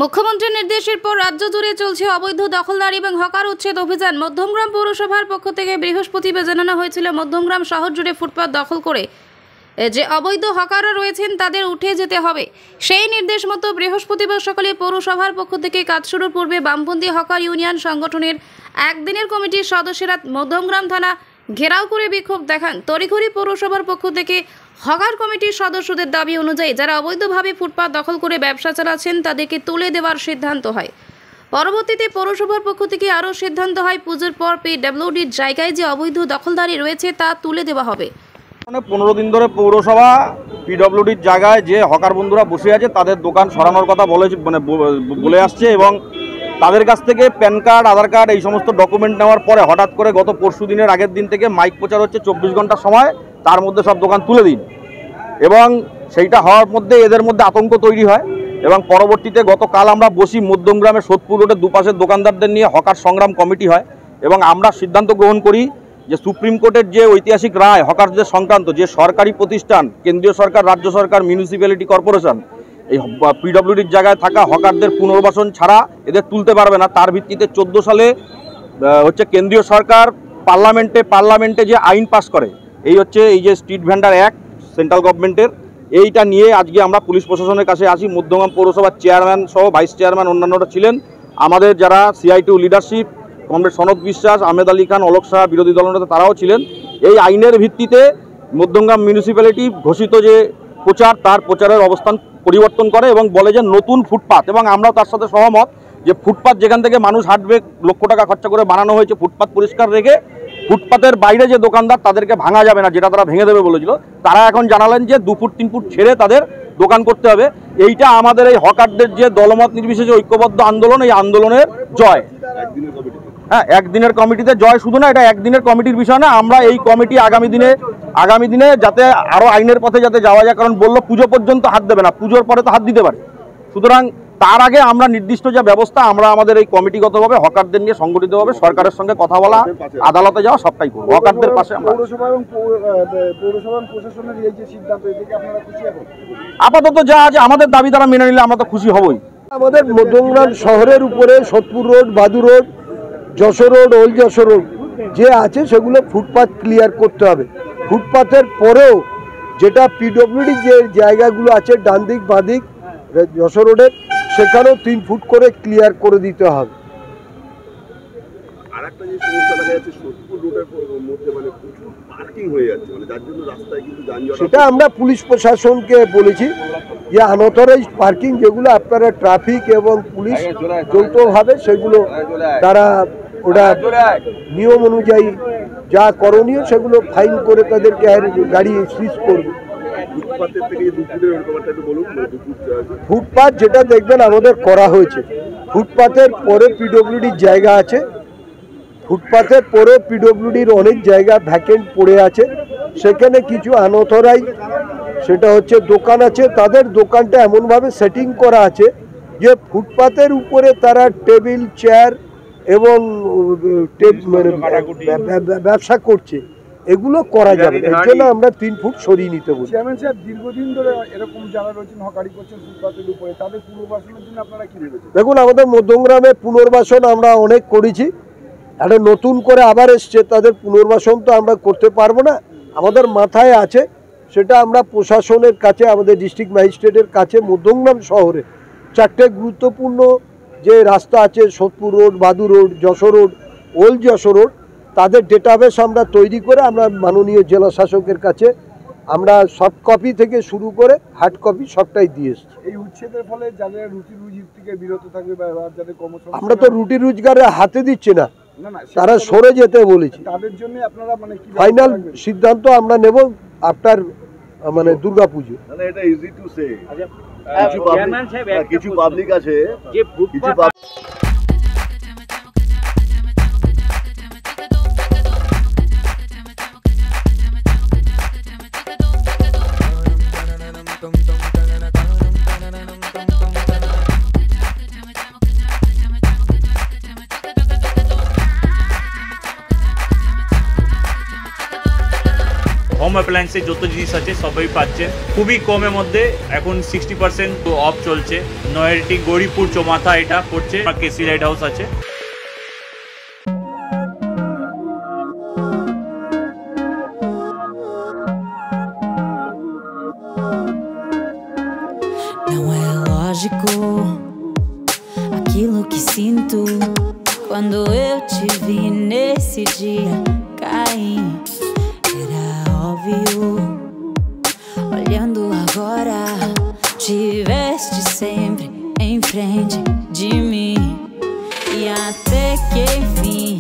মুখ্যমন্ত্রীর নির্দেশের পর রাজ্য জুড়ে চলছে অবৈধ দখলদারি এবং হকার উচ্ছেদ অভিযান। মধ্যমগ্রাম পৌরসভার পক্ষ থেকে বৃহস্পতিবার জানানো হয়েছিল, মধ্যমগ্রাম শহর জুড়ে ফুটপাত দখল করে যে অবৈধ হকাররা রয়েছেন তাদের উঠে যেতে হবে। সেই নির্দেশ মতো বৃহস্পতিবার সকালে পৌরসভার পক্ষ থেকে কাজ শুরুর পূর্বে বামপন্থী হকার ইউনিয়ন সংগঠনের একদিনের কমিটির সদস্যরা মধ্যমগ্রাম থানা ঘেরাও করে বিক্ষোভ দেখান। তড়িঘড়ি পৌরসভার পক্ষ থেকে হকার কমিটির সদস্যদের দাবি অনুযায়ী যারা অবৈধভাবে ফুটপাত দখল করে ব্যবসা চালাচ্ছেন তাদেরকে তুলে দেওয়ার সিদ্ধান্ত হয়। পরবর্তীতে পৌরসভার পক্ষ থেকে আরও সিদ্ধান্ত হয়, পুজোর পর পিডব্লিউডির জায়গায় যে অবৈধ দখলদারি রয়েছে তা তুলে দেওয়া হবে। 15 দিন ধরে পৌরসভা পিডব্লিউডির জায়গায় যে হকার বন্ধুরা বসে আছে তাদের দোকান সরানোর কথা বলে আসছে এবং তাদের কাছ থেকে প্যান কার্ড, আধার কার্ড এই সমস্ত ডকুমেন্ট নেওয়ার পরে হঠাৎ করে গত পরশু দিনের আগের দিন থেকে মাইক প্রচার হচ্ছে 24 ঘন্টার সময় তার মধ্যে সব দোকান তুলে দিন, এবং সেইটা হওয়ার মধ্যে এদের মধ্যে আতঙ্ক তৈরি হয় এবং পরবর্তীতে গতকাল আমরা বসি মধ্যমগ্রামের সোদপুর রোডের দুপাশের দোকানদারদের নিয়ে হকার সংগ্রাম কমিটি হয় এবং আমরা সিদ্ধান্ত গ্রহণ করি যে সুপ্রিম কোর্টের যে ঐতিহাসিক রায় হকারদের সংক্রান্ত, যে সরকারি প্রতিষ্ঠান কেন্দ্রীয় সরকার, রাজ্য সরকার, মিউনিসিপ্যালিটি কর্পোরেশন এই পিডব্লিউডির জায়গায় থাকা হকারদের পুনর্বাসন ছাড়া এদের তুলতে পারবে না, তার ভিত্তিতে 14 সালে কেন্দ্রীয় সরকার পার্লামেন্টে যে আইন পাস করে এই যে স্ট্রিট ভেন্ডার অ্যাক্ট সেন্ট্রাল গভর্নমেন্টের, এইটা নিয়ে আজকে আমরা পুলিশ প্রশাসনের কাছে আসি। মধ্যমগ্রাম পৌরসভার চেয়ারম্যান সহ ভাইস চেয়ারম্যান অন্যান্যরা ছিলেন, আমাদের যারা CI2 লিডারশিপ কমরেড সনদ বিশ্বাস, আহমেদ আলী খান, অলোক শাহ বিরোধী দলনেতা তারাও ছিলেন। এই আইনের ভিত্তিতে মধ্যমগ্রাম মিউনিসিপ্যালিটি ঘোষিত যে প্রচার, তার প্রচারের অবস্থান পরিবর্তন করে এবং বলে যে নতুন ফুটপাত, এবং আমরাও তার সাথে সহমত যে ফুটপাত যেখান থেকে মানুষ হাঁটবে, লক্ষ টাকা খরচা করে বানানো হয়েছে, ফুটপাত পরিষ্কার রেখে ফুটপাতের বাইরে যে দোকানদার তাদেরকে ভাঙা যাবে না, যেটা তারা ভেঙে দেবে বলেছিল, তারা এখন জানালেন যে 2 ফুট 3 ফুট ছেড়ে তাদের দোকান করতে হবে। এইটা আমাদের এই হকারদের যে দলমত নির্বিশেষে ঐক্যবদ্ধ আন্দোলন, এই আন্দোলনের জয়। হ্যাঁ, একদিনের কমিটিতে জয় শুধু না, এটা একদিনের কমিটির বিষয় না, আমরা এই কমিটি আগামী দিনে যাতে আরও আইনের পথে যাতে যাওয়া যায়, কারণ বললো পুজো পর্যন্ত হাত দেবে না, পুজোর পরে তো হাত দিতে পারে, সুতরাং তার আগে আমরা নির্দিষ্ট যে ব্যবস্থা আমরা আমাদের এই কমিটিগতভাবে হকারদের নিয়ে সংগঠিতভাবে সরকারের সঙ্গে কথা বলা, আদালতে যাওয়া সবটাই করবো, হকারদের পাশে। আপাতত যা আছে আমাদের দাবি তারা মেনে নিলে আমরা তো খুশি হবই। আমাদের মধ্যমগ্রাম শহরের উপরে Sodepur road, Badu road, Jessore road, old Jessore road যে আছে সেগুলো ফুটপাথ ক্লিয়ার করতে হবে। ফুটপাথের পরেও যেটা পিডব্লিউডি যে জায়গাগুলো আছে ডান দিক বাঁ দিক যশোর রোডের, সেখানেও 3 ফুট করে ক্লিয়ার করে দিতে হবে। আরেকটা যে সমস্যা দেখা যাচ্ছে সোদপুর রোডের মধ্যে মানে প্রচুর পার্কিং হয়ে যাচ্ছে, মানে যার জন্য রাস্তায় কিন্তু যানজট। সেটা আমরা পুলিশ প্রশাসনকে বলেছি যে আনঅথরাইজ পার্কিং যেগুলো আপনারা ট্রাফিক এবং পুলিশ যৌথভাবে সেগুলো তারা ওটা নিয়ম অনুযায়ী যা করণীয় সেগুলো ফাইন করে তাদেরকে গাড়ি সিজ করবে। ফুটপাথ যেটা দেখবেন আমাদের করা হয়েছে, ফুটপাথের পরে পিডব্লিউডির জায়গা আছে, ফুটপাথের পরে পিডব্লিউডির অনেক জায়গা ভ্যাকেন্ট পড়ে আছে, সেখানে কিছু আনঅথরাইজ সেটা দোকান আছে, তাদের দোকানটা এমনভাবে সেটিং করা আছে যে ফুটপাথের উপরে তারা টেবিল চেয়ার এবং ব্যবসা করছে, এগুলো করা যাবে, এর জন্য আমরা 3 ফুট সরিয়ে নিতে বলি। চেয়ারম্যান সাহেব, দীর্ঘদিন ধরে এরকম যারা রয়েছেন হকারি করছেন ফুটপাতের উপরে, তাদের পুনর্বাসনের জন্য আপনারা কি ভেবেছেন? দেখুন, আমাদের মধ্যমগ্রামে পুনর্বাসন আমরা অনেক করেছি, একটা নতুন করে আবার এসছে, তাদের পুনর্বাসন তো আমরা করতে পারবো না, আমাদের মাথায় আছে সেটা আমরা প্রশাসনের কাছে, আমাদের ডিস্ট্রিক্ট ম্যাজিস্ট্রেটের কাছে মধ্যমগ্রাম শহরে 4টে গুরুত্বপূর্ণ যে রাস্তা আছে, Sodepur road, Badu road, Jessore road, old Jessore road, তাদের ডেটাবেস আমরা তৈরি করে আমরা মাননীয় জেলা শাসকের কাছে আমরা সফট কপি থেকে শুরু করে হার্ড কপি সবটাই দিয়ে এসেছি। এই উচ্ছেদের ফলে যাদের রুটি রুজি থেকে বিরত থাকবে বা যাদের কর্মসংস্থান, আমরা তো রুটি রোজগারের হাতে দিচ্ছি না, তারা সরে যেতে বলেছি, তাদের জন্য আপনারা মানে ফাইনাল সিদ্ধান্ত আমরা নেব আপনার দুর্গাপুজো। এটা ইজি টু সে, কিছু পাবলিক আছে যে হোম অ্যাপ্লায়েন্সে যত জিনিস আছে সবই পাচ্ছেন খুবই কমের মধ্যে। এখন 60% অফ চলছে। নয়ারটি গৌরীপুর চৌমাথা এটা পড়ছে, কেসি লাইট হাউস আছে। Não é lógico aquilo que sinto quando eu te vi nesse dia cair. Era óbvio, olhando agora, tiveste sempre em frente de mim. E até que enfim